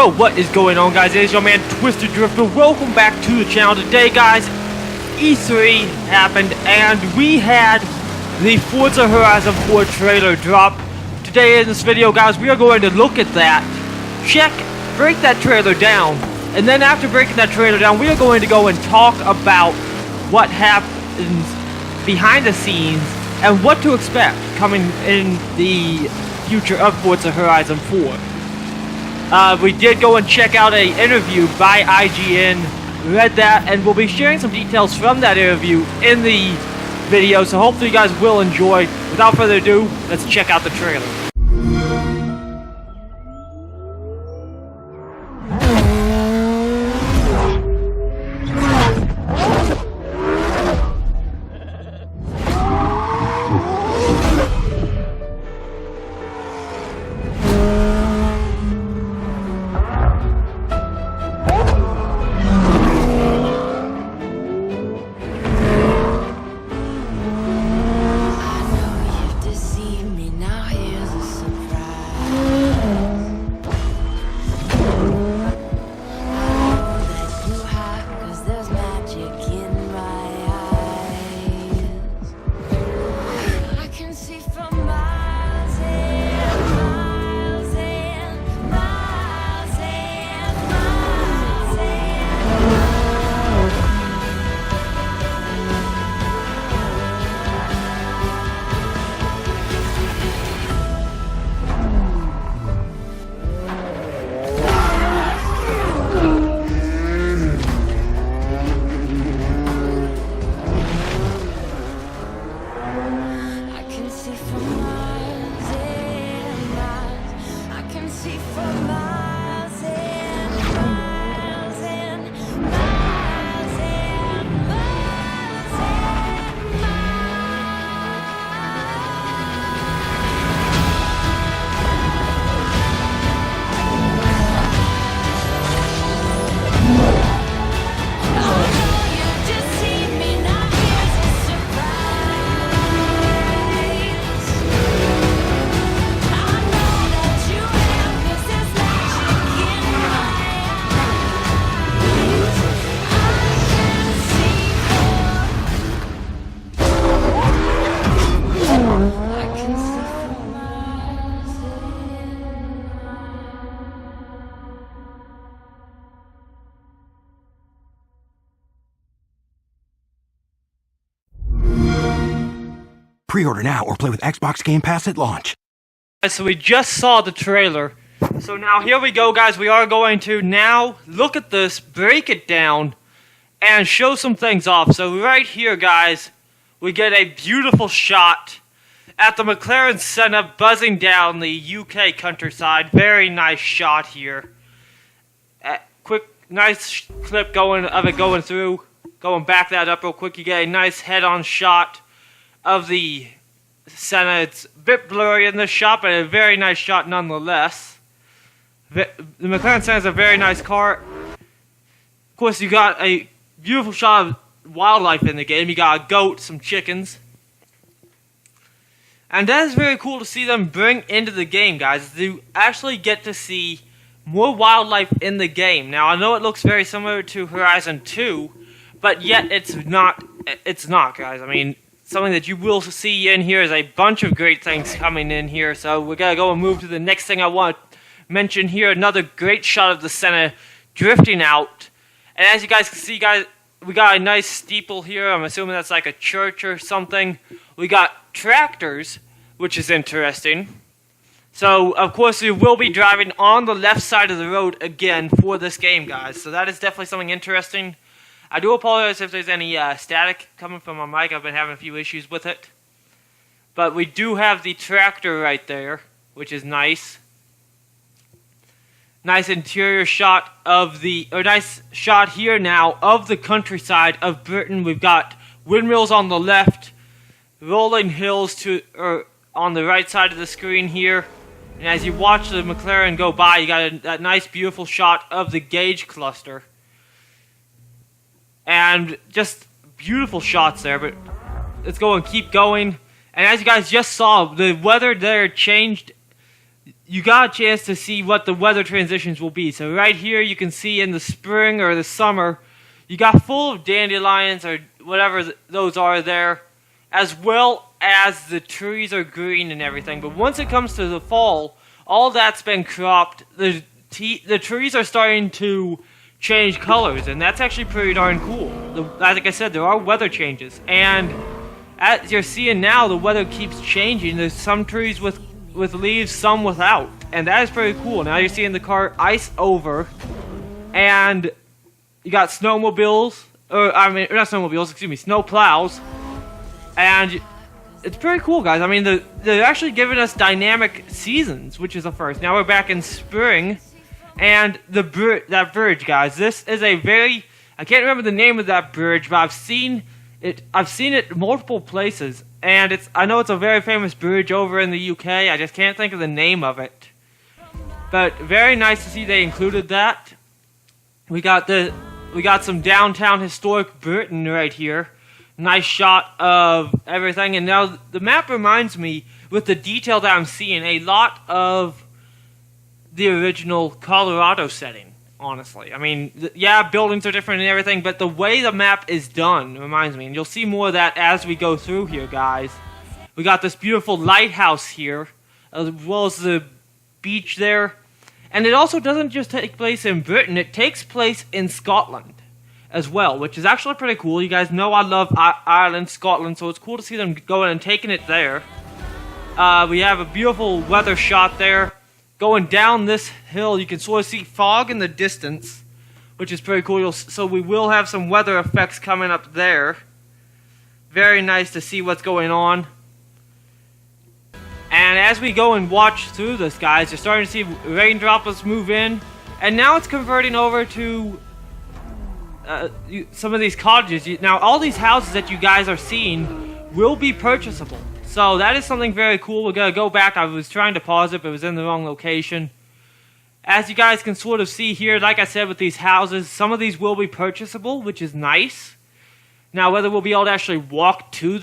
Yo, what is going on, guys? It is your man Twizt3d. Welcome back to the channel. Today, guys, E3 happened and we had the Forza Horizon 4 trailer drop. Today in this video, guys, we are going to look at that, break that trailer down, and then after breaking that trailer down, we are going to go and talk about what happens behind the scenes and what to expect coming in the future of Forza Horizon 4. We did go and check out an interview by IGN, read that, and we'll be sharing some details from that interview in the video, so hopefully you guys will enjoy. Without further ado, let's check out the trailer. Pre-order now or play with Xbox Game Pass at launch. So we just saw the trailer. So now here we go, guys. We are going to now look at this, break it down, and show some things off. So right here, guys, we get a beautiful shot at the McLaren Senna buzzing down the UK countryside. Very nice shot here. Quick, nice clip of it going through. Going back that up real quick, you get a nice head-on shot of the Senna. It's a bit blurry in this shot, but a very nice shot nonetheless. The McLaren Senna is a very nice car. Of course, you got a beautiful shot of wildlife in the game. You got a goat, some chickens. And that is very cool to see them bring into the game, guys. You actually get to see more wildlife in the game. Now, I know it looks very similar to Horizon 2, but yet it's not, guys. I mean, something that you will see in here is a bunch of great things coming in here. So we're going to go and move to the next thing I want to mention here. Another great shot of the Senna drifting out. And as you guys can see, guys, we got a nice steeple here. I'm assuming that's like a church or something. We got tractors, which is interesting. So, of course, we will be driving on the left side of the road again for this game, guys. So that is definitely something interesting. I do apologize if there's any static coming from my mic. I've been having a few issues with it. But we do have the tractor right there, which is nice. Nice interior shot of the, or nice shot here now of the countryside of Britain. We've got windmills on the left, rolling hills on the right side of the screen here. And as you watch the McLaren go by, you got that nice, beautiful shot of the gauge cluster. And just beautiful shots there, but let's go and keep going. And as you guys just saw, the weather there changed you got a chance to see what the weather transitions will be. So right here you can see in the spring or the summer, you got full of dandelions or whatever those are there, as well as the trees are green and everything. But once it comes to the fall, all that's been cropped. The trees are starting to change colors, and that's actually pretty darn cool. Like I said, there are weather changes, and as you're seeing now, the weather keeps changing. There's some trees with leaves, some without, and that is pretty cool. Now you're seeing the car ice over, and you got snowmobiles, or I mean, not snowmobiles, excuse me, snow plows, and it's pretty cool, guys. I mean, they're actually giving us dynamic seasons, which is a first. Now we're back in spring, and that bridge, guys. This is a very, I can't remember the name of that bridge, but I've seen it multiple places, and I know it's a very famous bridge over in the UK. I just can't think of the name of it. But very nice to see they included that. We got some downtown historic Britain right here. Nice shot of everything, and now the map reminds me, with the detail that I'm seeing, a lot of the original Colorado setting, honestly. I mean, yeah, buildings are different and everything, but the way the map is done reminds me, and you'll see more of that as we go through here, guys. We got this beautiful lighthouse here, as well as the beach there, and it also doesn't just take place in Britain, it takes place in Scotland as well, which is actually pretty cool. You guys know I love Ireland, Scotland, so it's cool to see them going and taking it there. We have a beautiful weather shot there. Going down this hill, you can sort of see fog in the distance, which is pretty cool. So we will have some weather effects coming up there. Very nice to see what's going on. And as we go and watch through this, guys, you're starting to see rain droplets move in, and now it's converting over to some of these cottages. Now, all these houses that you guys are seeing will be purchasable. So that is something very cool. We're going to go back. I was trying to pause it, but it was in the wrong location. As you guys can sort of see here, like I said with these houses, some of these will be purchasable, which is nice. Now, whether we'll be able to actually walk from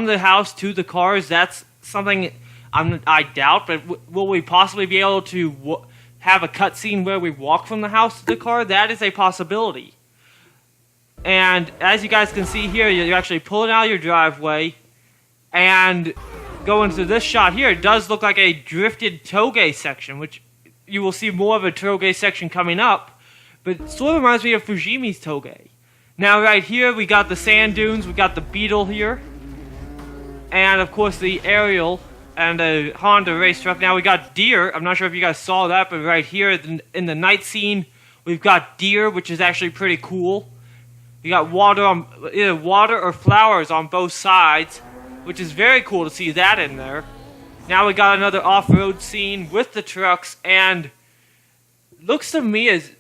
the house to the cars, that's something I doubt. But will we possibly be able to have a cutscene where we walk from the house to the car? That is a possibility. And as you guys can see here, you're actually pulling out of your driveway and going through this shot here. It does look like a drifted toge section, which you will see more of a toge section coming up, but it sort of reminds me of Fujimi's toge. Now right here, we got the sand dunes, we got the Beetle here, and of course the Ariel and a Honda race truck. Now we got deer. I'm not sure if you guys saw that, but right here in the night scene, we've got deer, which is actually pretty cool. You got either water or flowers on both sides, which is very cool to see that in there. Now we got another off-road scene with the trucks, and looks to me is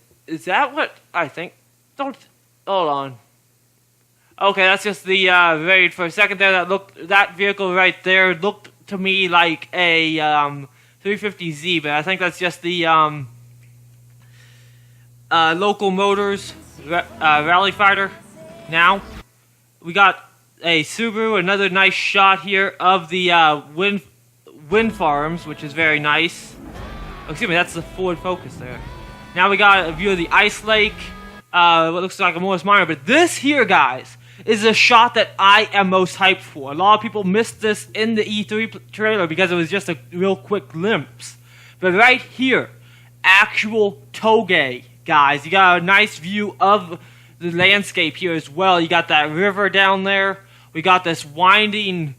that what I think? Hold on. Okay, that's just the raid for a second there. That vehicle right there looked to me like a 350Z, but I think that's just the Local Motors Rally Fighter. Now we got a Subaru, another nice shot here of the wind farms, which is very nice. Oh, excuse me, that's the Ford Focus there. Now we got a view of the ice lake, what looks like a Morris Minor, but this here, guys, is a shot that I am most hyped for. A lot of people missed this in the E3 trailer because it was just a real quick glimpse. But right here, actual toge, guys. You got a nice view of the landscape here as well. You got that river down there. We got this winding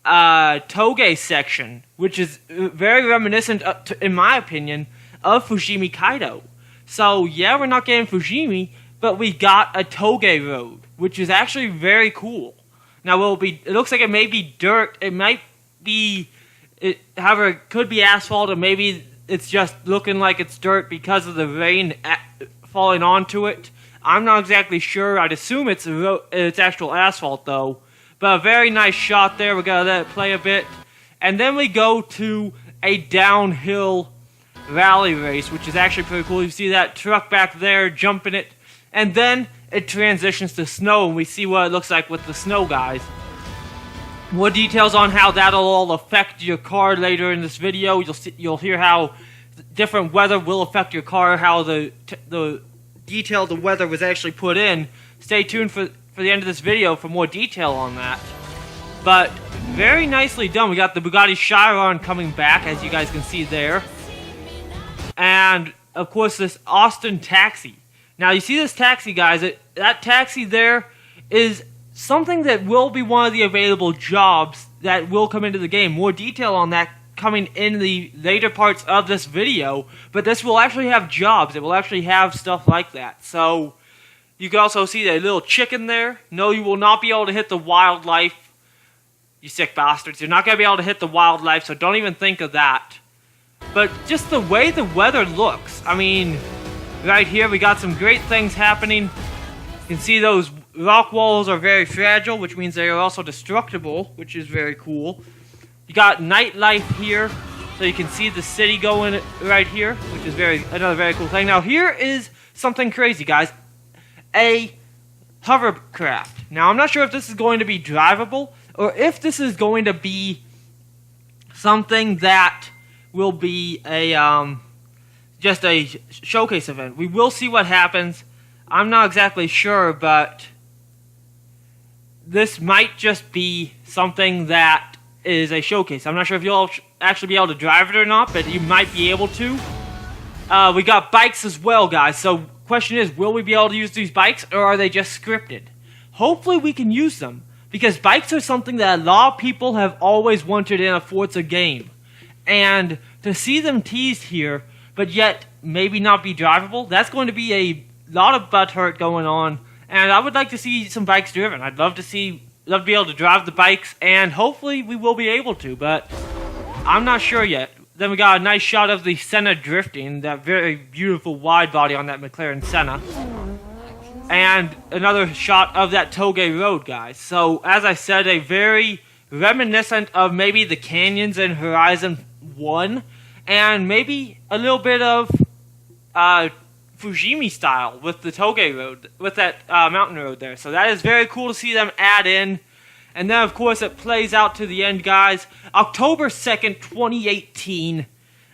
toge section, which is very reminiscent, in my opinion, of Fujimi Kaido. So yeah, we're not getting Fujimi, but we got a toge road, which is actually very cool. Now, it looks like it may be dirt. It might be, however, it could be asphalt, or maybe it's just looking like it's dirt because of the rain falling onto it. I'm not exactly sure. I'd assume it's actual asphalt, though. But a very nice shot there. We're going to let it play a bit. And then we go to a downhill rally race, which is actually pretty cool. You see that truck back there jumping it. And then it transitions to snow, and we see what it looks like with the snow guys. more details on how that'll all affect your car later in this video. You'll hear how different weather will affect your car, how the detail the weather was actually put in. Stay tuned for the end of this video for more detail on that. But very nicely done. We got the Bugatti Chiron coming back, as you guys can see there. And, of course, this Austin taxi. Now, you see this taxi, guys. That taxi there is something that will be one of the available jobs that will come into the game. More detail on that coming in the later parts of this video. But this will actually have jobs. It will actually have stuff like that. So, you can also see that little chicken there. No, you will not be able to hit the wildlife. You sick bastards. You're not going to be able to hit the wildlife, so don't even think of that. But just the way the weather looks. I mean, right here we got some great things happening. You can see those rock walls are very fragile, which means they are also destructible, which is very cool. You got nightlife here, so you can see the city going right here, which is another very cool thing. Now here is something crazy, guys. A hovercraft. Now I'm not sure if this is going to be drivable, or if this is going to be something that will be a just a showcase event. We will see what happens. I'm not exactly sure, but this might just be something that is a showcase. I'm not sure if you'll actually be able to drive it or not, but you might be able to. We got bikes as well, guys. So, question is, will we be able to use these bikes, or are they just scripted? Hopefully we can use them, because bikes are something that a lot of people have always wanted in a Forza game. And to see them teased here, but yet maybe not be drivable, that's going to be a lot of butthurt going on. And I would like to see some bikes driven. I'd love to be able to drive the bikes, and hopefully we will be able to, but I'm not sure yet. Then we got a nice shot of the Senna drifting, that very beautiful wide body on that McLaren Senna. And another shot of that Toge Road, guys. So, as I said, a very reminiscent of maybe the canyons in Horizon 1, and maybe a little bit of Fujimi style with the Toge Road, with that mountain road there. So that is very cool to see them add in. And then, of course, it plays out to the end, guys. October 2nd, 2018.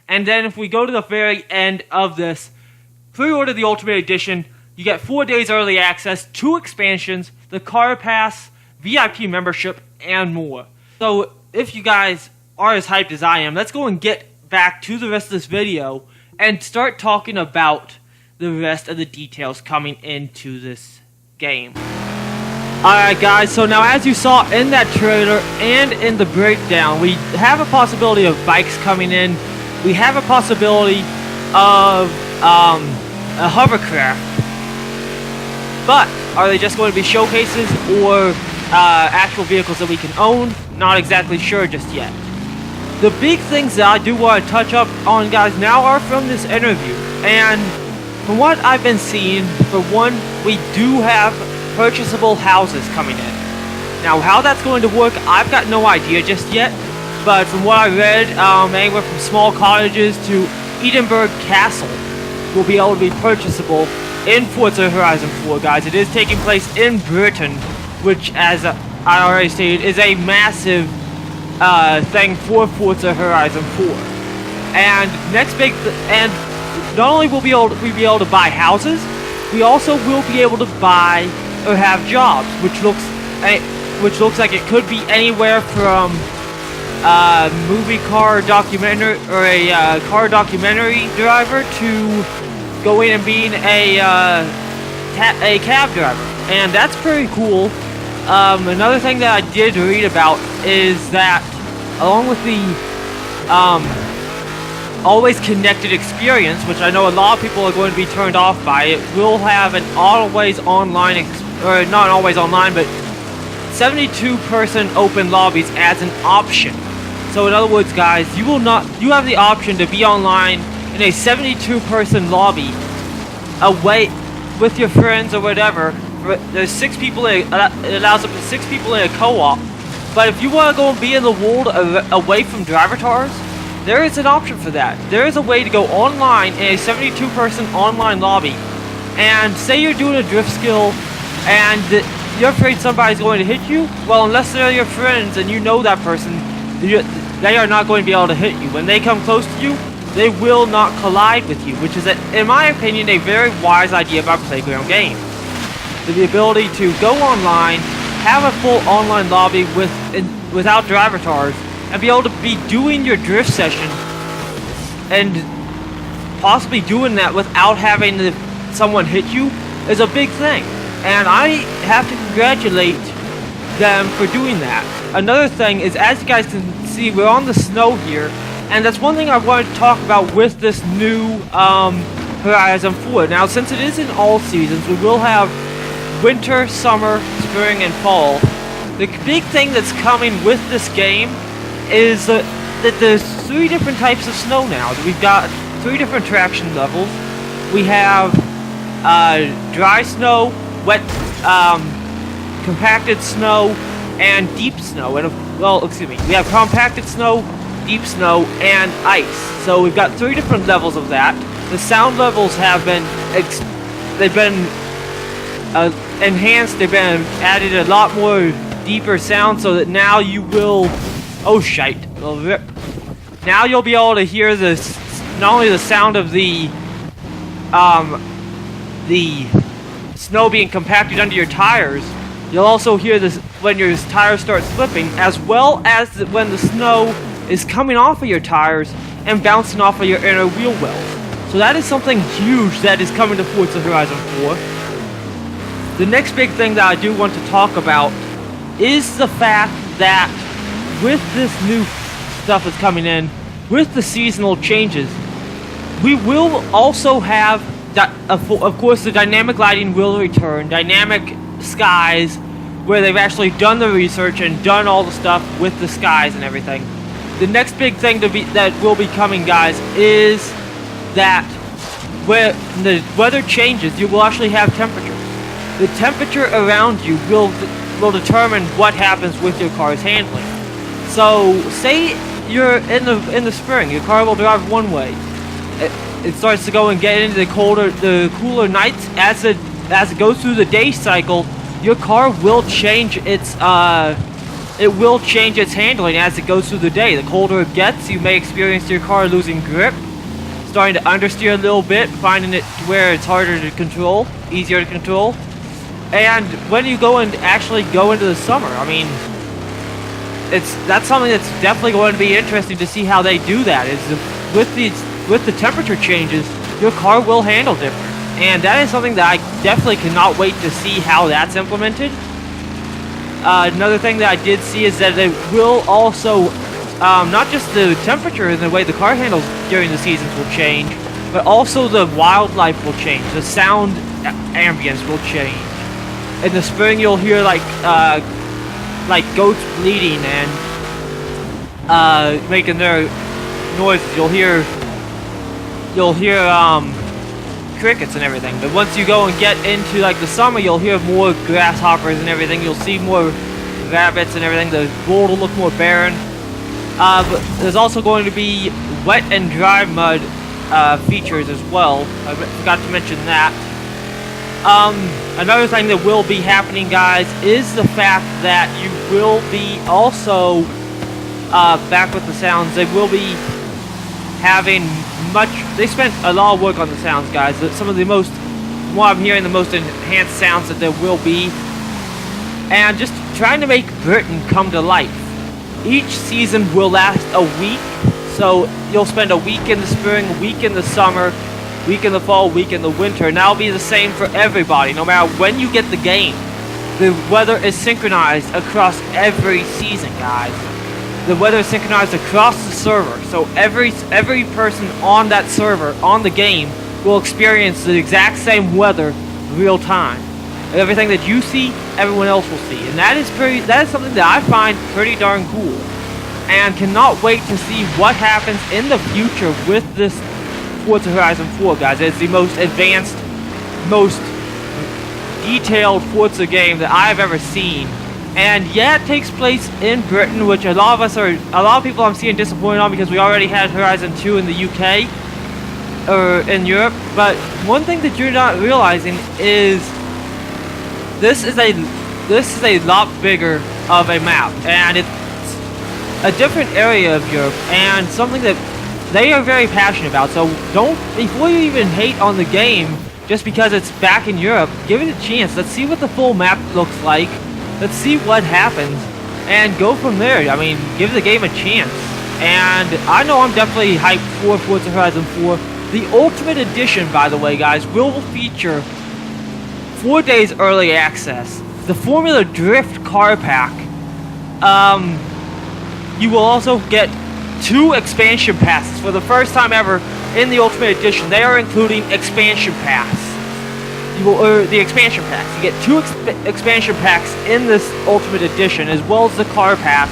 And then if we go to the very end of this, pre-order the Ultimate Edition. You get 4 days early access, 2 expansions, the car pass, VIP membership, and more. So if you guys are as hyped as I am, let's go and get back to the rest of this video and start talking about the rest of the details coming into this game. Alright guys, so now as you saw in that trailer and in the breakdown, we have a possibility of bikes coming in. We have a possibility of a hovercraft. But are they just going to be showcases or actual vehicles that we can own? Not exactly sure just yet. The big things that I do want to touch up on, guys, now are from this interview. And from what I've been seeing, for one, we do have purchasable houses coming in. Now, how that's going to work, I've got no idea just yet. But from what I read, anywhere from small cottages to Edinburgh Castle will be able to be purchasable in Forza Horizon 4, guys. It is taking place in Britain, which, as I already stated, is a massive thing for Forza Horizon 4. And next big, and not only will we be able to buy houses, we also will be able to buy or have jobs, which looks like it could be anywhere from movie car documentary or a car documentary driver to going and being a cab driver, and that's pretty cool. Another thing that I did read about is that along with the always connected experience, which I know a lot of people are going to be turned off by, it will have an always online, or not always online, but 72-person open lobbies as an option. So in other words, guys, you have the option to be online in a 72-person lobby, away with your friends or whatever. There's 6 people. It allows up to 6 people in a co-op. But if you want to go and be in the world away from drivatars, there is an option for that. There is a way to go online in a 72-person online lobby, and say you're doing a drift skill, and you're afraid somebody's going to hit you, well, unless they're your friends and you know that person, they are not going to be able to hit you. When they come close to you, they will not collide with you, which is, in my opinion, a very wise idea about playground games. The ability to go online, have a full online lobby without driver tars, and be able to be doing your drift session, and possibly doing that without having someone hit you is a big thing. And I have to congratulate them for doing that. Another thing is, as you guys can see, we're on the snow here, and that's one thing I wanted to talk about with this new Horizon 4. Now, since it is in all seasons, we will have winter, summer, spring, and fall. The big thing that's coming with this game is that there's 3 different types of snow now. We've got 3 different traction levels. We have dry snow, wet, compacted snow, and deep snow. And well, excuse me, we have compacted snow, deep snow, and ice. So we've got 3 different levels of that. The sound levels have been enhanced. They've been added a lot more deeper sound, so that now you will. Oh shite! Well, now you'll be able to hear this. Not only the sound of the snow being compacted under your tires, you'll also hear this when your tires start slipping, as well as when the snow is coming off of your tires and bouncing off of your inner wheel wells. So that is something huge that is coming to Forza Horizon 4. The next big thing that I do want to talk about is the fact that with this new stuff that's coming in, with the seasonal changes, we will also have, of course, the dynamic lighting will return, dynamic skies, where they've actually done the research and done all the stuff with the skies and everything. The next big thing that will be coming, guys, is that where the weather changes, you will actually have temperature. The temperature around you will determine what happens with your car's handling. So, say you're in the spring, your car will drive one way. It starts to go and get into the cooler nights. As it goes through the day cycle, your car will change its handling as it goes through the day. The colder it gets, you may experience your car losing grip, starting to understeer a little bit, finding it where it's harder to control, easier to control. And when you actually go into the summer, I mean, that's something that's definitely going to be interesting to see how they do that. With the temperature changes, your car will handle different, and that is something that I definitely cannot wait to see how that's implemented. Another thing that I did see is that they will also, not just the temperature and the way the car handles during the seasons will change, but also the wildlife will change. The sound ambience will change. In the spring, you'll hear like goats bleating and making their noises. You'll hear crickets and everything. But once you go and get into like the summer, you'll hear more grasshoppers and everything. You'll see more rabbits and everything. The world will look more barren. But there's also going to be wet and dry mud features as well. I forgot to mention that. Another thing that will be happening, guys, is the fact that you will be also, back with the sounds, they will be having they spent a lot of work on the sounds, guys. Some of the most, what I'm hearing, the most enhanced sounds that there will be. And just trying to make Britain come to life. Each season will last a week, so you'll spend a week in the spring, a week in the summer, week in the fall, week in the winter, and that'll be the same for everybody. No matter when you get the game, the weather is synchronized across every season, guys. The weather is synchronized across the server, so every person on that server, on the game, will experience the exact same weather real time. Everything that you see, everyone else will see, and that is something that I find pretty darn cool, and cannot wait to see what happens in the future with this Forza Horizon 4, guys. It's the most advanced, most detailed Forza game that I've ever seen. And yeah, it takes place in Britain, which a lot of people I'm seeing disappointed on, because we already had Horizon 2 in the UK, or in Europe. But one thing that you're not realizing is this is a this is a lot bigger of a map, and it's a different area of Europe, and something that they are very passionate about. So before you even hate on the game, just because it's back in Europe, give it a chance. Let's see what the full map looks like. Let's see what happens, and go from there. I mean, give the game a chance. And I know I'm definitely hyped for Forza Horizon 4. The Ultimate Edition, by the way, guys, will feature 4 days early access, the Formula Drift car pack. You will also get 2 expansion passes for the first time ever in the Ultimate Edition. They are including expansion pass. The expansion packs. You get 2 expansion packs in this Ultimate Edition, as well as the car pass.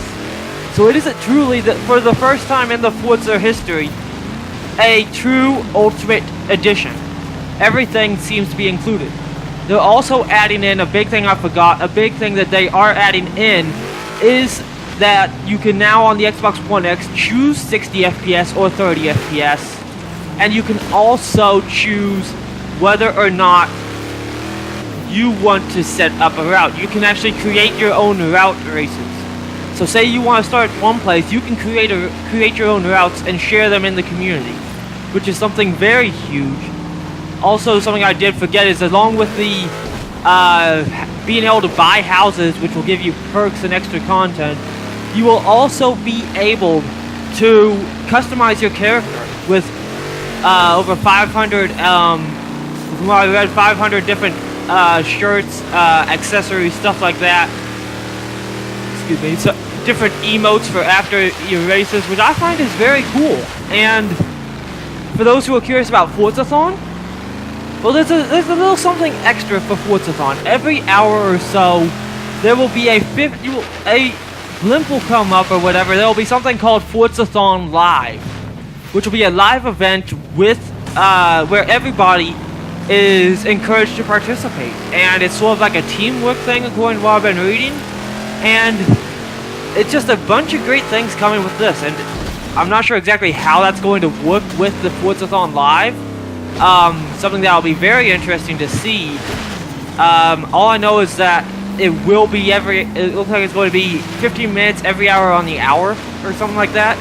So it is truly, for the first time in the Forza history, a true Ultimate Edition. Everything seems to be included. They're also adding in a big thing I forgot. A big thing that they are adding in is that you can now on the Xbox One X choose 60 FPS or 30 FPS, and you can also choose whether or not you want to set up a route. You can actually create your own route races. So say you want to start one place, you can create your own routes and share them in the community, which is something very huge. Also, something I did forget is, along with the being able to buy houses, which will give you perks and extra content, you will also be able to customize your character with over 500, from what I read, 500 different shirts, accessories, stuff like that. Excuse me. So different emotes for after your races, which I find is very cool. And for those who are curious about Forzathon, well, there's a little something extra for Forzathon. Every hour or so, there will be a blimp will come up or whatever. There will be something called Forzathon Live, which will be a live event with where everybody is encouraged to participate, and it's sort of like a teamwork thing according to what I've been reading, and it's just a bunch of great things coming with this, and I'm not sure exactly how that's going to work with the Forzathon Live. Something that will be very interesting to see. All I know is that it will be it looks like it's going to be 15 minutes every hour on the hour or something like that,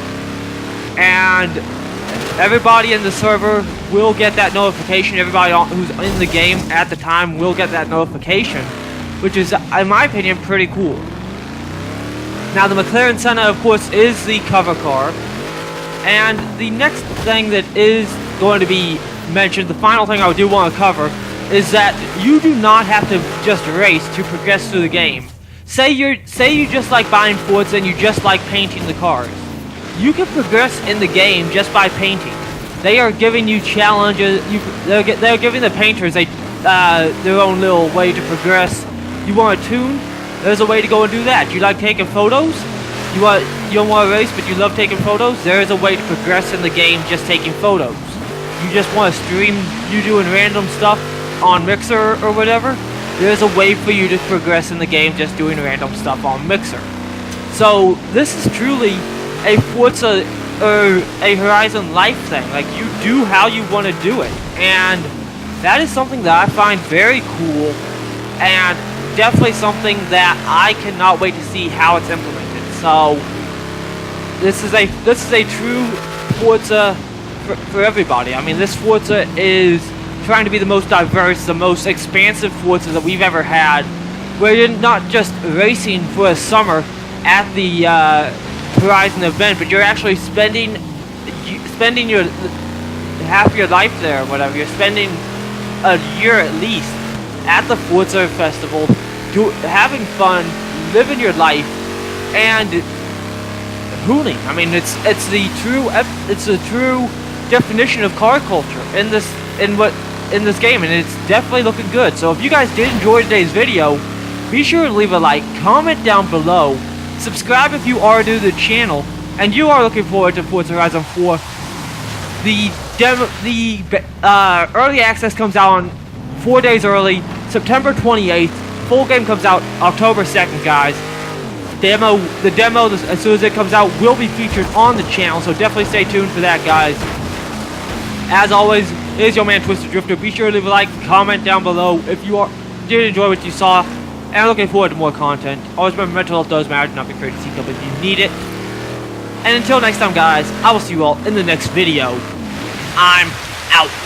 and everybody in the server will get that notification. Everybody who's in the game at the time will get that notification, which is, in my opinion, pretty cool. Now, the McLaren Senna, of course, is the cover car, and the next thing that is going to be mentioned, the final thing I do want to cover, is that you do not have to just race to progress through the game. Say you just like buying Forza and you just like painting the cars. You can progress in the game just by painting. They are giving you challenges. They're giving the painters their own little way to progress. You want to tune? There's a way to go and do that. You like taking photos? You don't want to race, but you love taking photos? There is a way to progress in the game just taking photos. You just want to stream you doing random stuff on Mixer or whatever? There's a way for you to progress in the game just doing random stuff on Mixer. So this is truly a Forza or a Horizon life thing. Like, you do how you want to do it, and that is something that I find very cool, and definitely something that I cannot wait to see how it's implemented. So this is a true Forza for everybody. I mean, this Forza is trying to be the most diverse, the most expansive Forza that we've ever had, where you're not just racing for a summer at the Horizon event, but you're actually spending your half your life there or whatever. You're spending a year at least at the Forza Festival, having fun, living your life, and hooning. I mean, it's the true definition of car culture in this game, and it's definitely looking good. So if you guys did enjoy today's video, be sure to leave a like, comment down below, subscribe if you are new to the channel, and you are looking forward to Forza Horizon 4. The early access comes out on 4 days early, September 28th. Full game comes out October 2nd, guys. The demo, as soon as it comes out, will be featured on the channel, so definitely stay tuned for that, guys. As always, it is your man Twizt3d. Be sure to leave a like, comment down below if you did enjoy what you saw, And I'm looking forward to more content. Always remember, mental health does matter. Do not be afraid to seek help if you need it. And until next time, guys, I will see you all in the next video. I'm out.